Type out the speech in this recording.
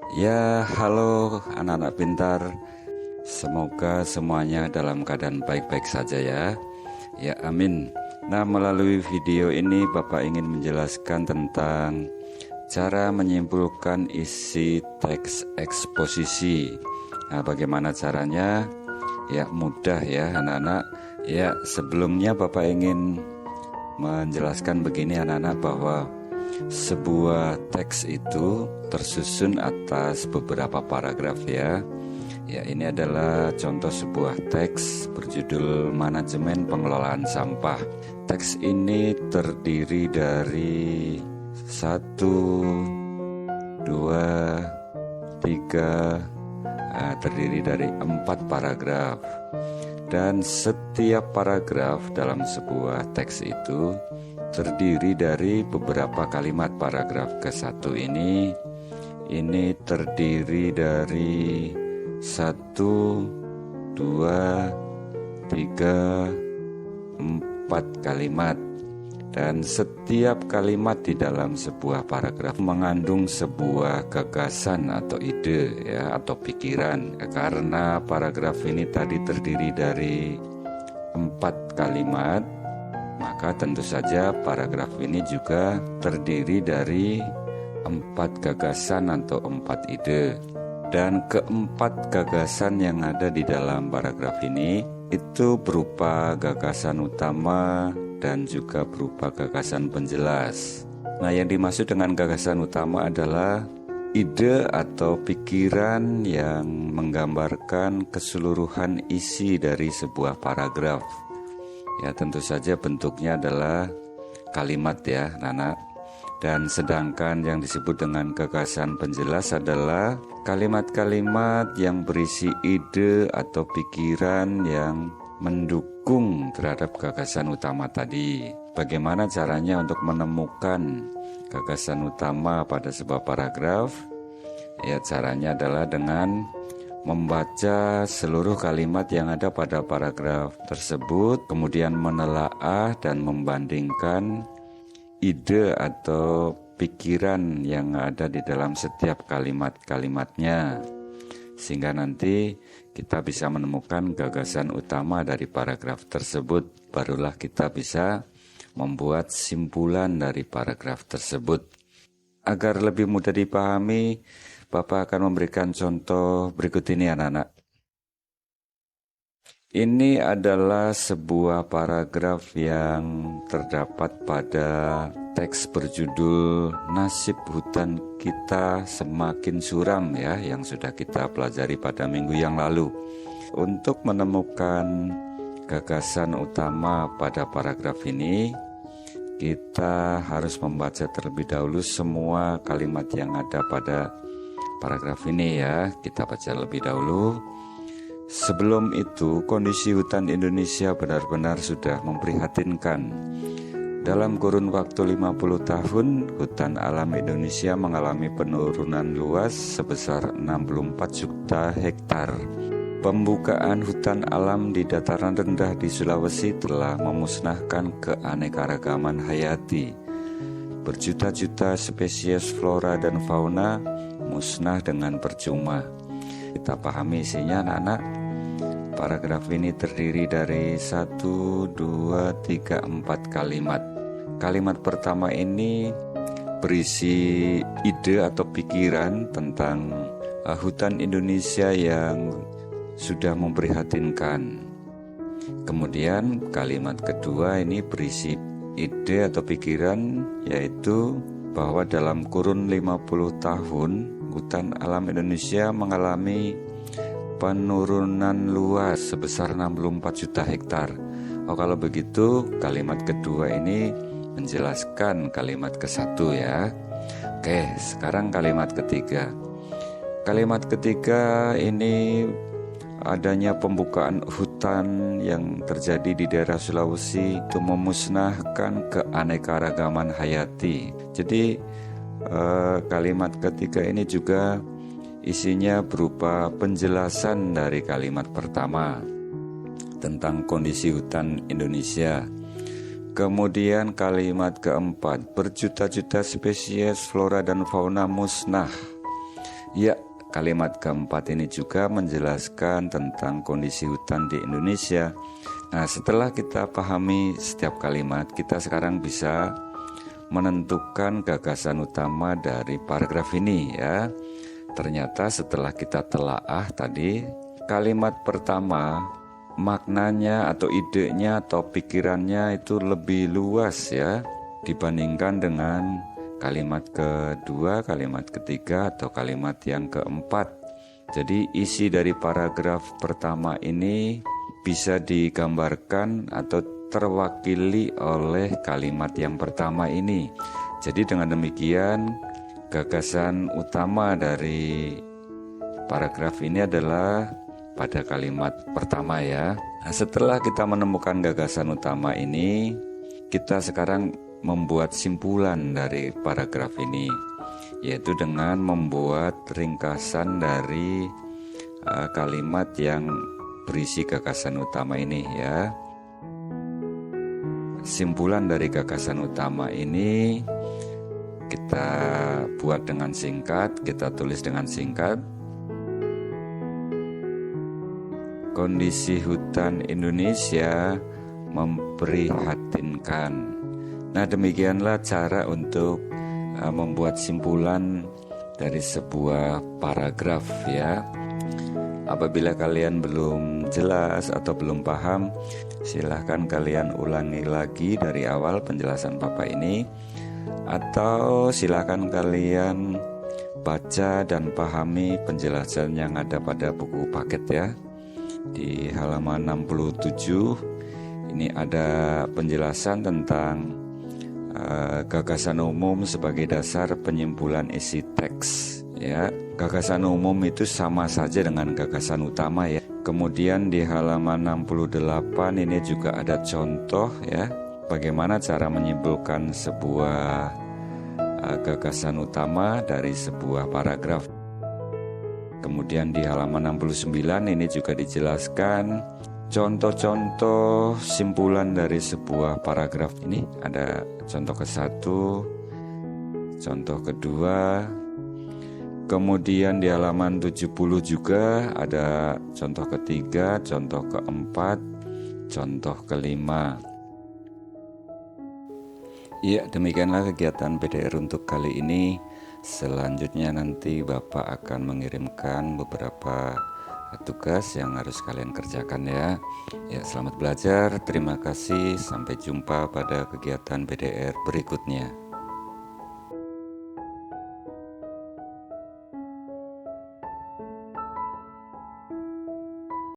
Ya, halo anak-anak pintar. Semoga semuanya dalam keadaan baik-baik saja ya. Ya, amin. Nah, melalui video ini Bapak ingin menjelaskan tentang cara menyimpulkan isi teks eksposisi. Nah, bagaimana caranya? Ya, mudah ya anak-anak. Ya, sebelumnya Bapak ingin menjelaskan begini anak-anak, bahwa sebuah teks itu tersusun atas beberapa paragraf ya. Ya, ini adalah contoh sebuah teks berjudul Manajemen Pengelolaan Sampah. Teks ini terdiri dari 1, 2, 3, terdiri dari 4 paragraf. Dan setiap paragraf dalam sebuah teks itu terdiri dari beberapa kalimat. Paragraf ke-1 ini terdiri dari 1, 2, 3, 4 kalimat. Dan setiap kalimat di dalam sebuah paragraf mengandung sebuah gagasan atau ide ya, atau pikiran. Karena paragraf ini tadi terdiri dari 4 kalimat, maka tentu saja paragraf ini juga terdiri dari 4 gagasan atau 4 ide. Dan keempat gagasan yang ada di dalam paragraf ini itu berupa gagasan utama dan juga berupa gagasan penjelas. Nah, yang dimaksud dengan gagasan utama adalah ide atau pikiran yang menggambarkan keseluruhan isi dari sebuah paragraf. Ya, tentu saja bentuknya adalah kalimat ya, Nana. Dan sedangkan yang disebut dengan gagasan penjelas adalah kalimat-kalimat yang berisi ide atau pikiran yang mendukung terhadap gagasan utama tadi. Bagaimana caranya untuk menemukan gagasan utama pada sebuah paragraf? Ya, caranya adalah dengan membaca seluruh kalimat yang ada pada paragraf tersebut, kemudian menelaah dan membandingkan ide atau pikiran yang ada di dalam setiap kalimat-kalimatnya, sehingga nanti kita bisa menemukan gagasan utama dari paragraf tersebut. Barulah kita bisa membuat simpulan dari paragraf tersebut. Agar lebih mudah dipahami, Bapak akan memberikan contoh berikut ini anak-anak. Ini adalah sebuah paragraf yang terdapat pada teks berjudul Nasib Hutan Kita Semakin Suram ya, yang sudah kita pelajari pada minggu yang lalu. Untuk menemukan gagasan utama pada paragraf ini, kita harus membaca terlebih dahulu semua kalimat yang ada pada paragraf ini ya. Kita baca lebih dahulu. Sebelum itu, kondisi hutan Indonesia benar-benar sudah memprihatinkan. Dalam kurun waktu 50 tahun, hutan alam Indonesia mengalami penurunan luas sebesar 64 juta hektar. Pembukaan hutan alam di dataran rendah di Sulawesi telah memusnahkan keanekaragaman hayati. Berjuta-juta spesies flora dan fauna musnah dengan percuma. Kita pahami isinya anak-anak. Paragraf ini terdiri dari 1, 2, 3, 4 kalimat. Kalimat pertama ini berisi ide atau pikiran tentang hutan Indonesia yang sudah memprihatinkan. Kemudian kalimat kedua ini berisi ide atau pikiran, yaitu bahwa dalam kurun 50 tahun hutan alam Indonesia mengalami penurunan luas sebesar 64 juta hektar. Kalau begitu kalimat kedua ini menjelaskan kalimat ke-1 ya. Oke, sekarang kalimat ketiga. Kalimat ketiga ini adanya pembukaan hutan yang terjadi di daerah Sulawesi itu memusnahkan keanekaragaman hayati. Jadi kalimat ketiga ini juga isinya berupa penjelasan dari kalimat pertama tentang kondisi hutan Indonesia. Kemudian kalimat keempat, berjuta-juta spesies flora dan fauna musnah. Ya, kalimat keempat ini juga menjelaskan tentang kondisi hutan di Indonesia. Nah, setelah kita pahami setiap kalimat, kita sekarang bisa menentukan gagasan utama dari paragraf ini ya. Ternyata setelah kita telaah tadi, kalimat pertama maknanya atau idenya atau pikirannya itu lebih luas ya dibandingkan dengan kalimat kedua, kalimat ketiga, atau kalimat yang keempat. Jadi isi dari paragraf pertama ini bisa digambarkan atau terwakili oleh kalimat yang pertama ini. Jadi dengan demikian gagasan utama dari paragraf ini adalah pada kalimat pertama ya. Nah, setelah kita menemukan gagasan utama ini, kita sekarang membuat simpulan dari paragraf ini, yaitu dengan membuat ringkasan dari kalimat yang berisi gagasan utama ini ya. Simpulan dari gagasan utama ini kita buat dengan singkat, kita tulis dengan singkat. Kondisi hutan Indonesia memprihatinkan. Nah, demikianlah cara untuk membuat simpulan dari sebuah paragraf ya. Apabila kalian belum jelas atau belum paham, silahkan kalian ulangi lagi dari awal penjelasan Papa ini, atau silahkan kalian baca dan pahami penjelasan yang ada pada buku paket ya. Di halaman 67 ini ada penjelasan tentang gagasan umum sebagai dasar penyimpulan isi teks ya. Gagasan umum itu sama saja dengan gagasan utama ya. Kemudian di halaman 68 ini juga ada contoh ya, bagaimana cara menyimpulkan sebuah gagasan utama dari sebuah paragraf. Kemudian di halaman 69 ini juga dijelaskan contoh-contoh simpulan dari sebuah paragraf. Ini ada contoh ke-1, contoh kedua. Kemudian di halaman 70 juga ada contoh ketiga, contoh keempat, contoh kelima. Ya, demikianlah kegiatan PDR untuk kali ini. Selanjutnya nanti Bapak akan mengirimkan beberapa tugas yang harus kalian kerjakan ya. Ya, selamat belajar. Terima kasih. Sampai jumpa pada kegiatan PDR berikutnya.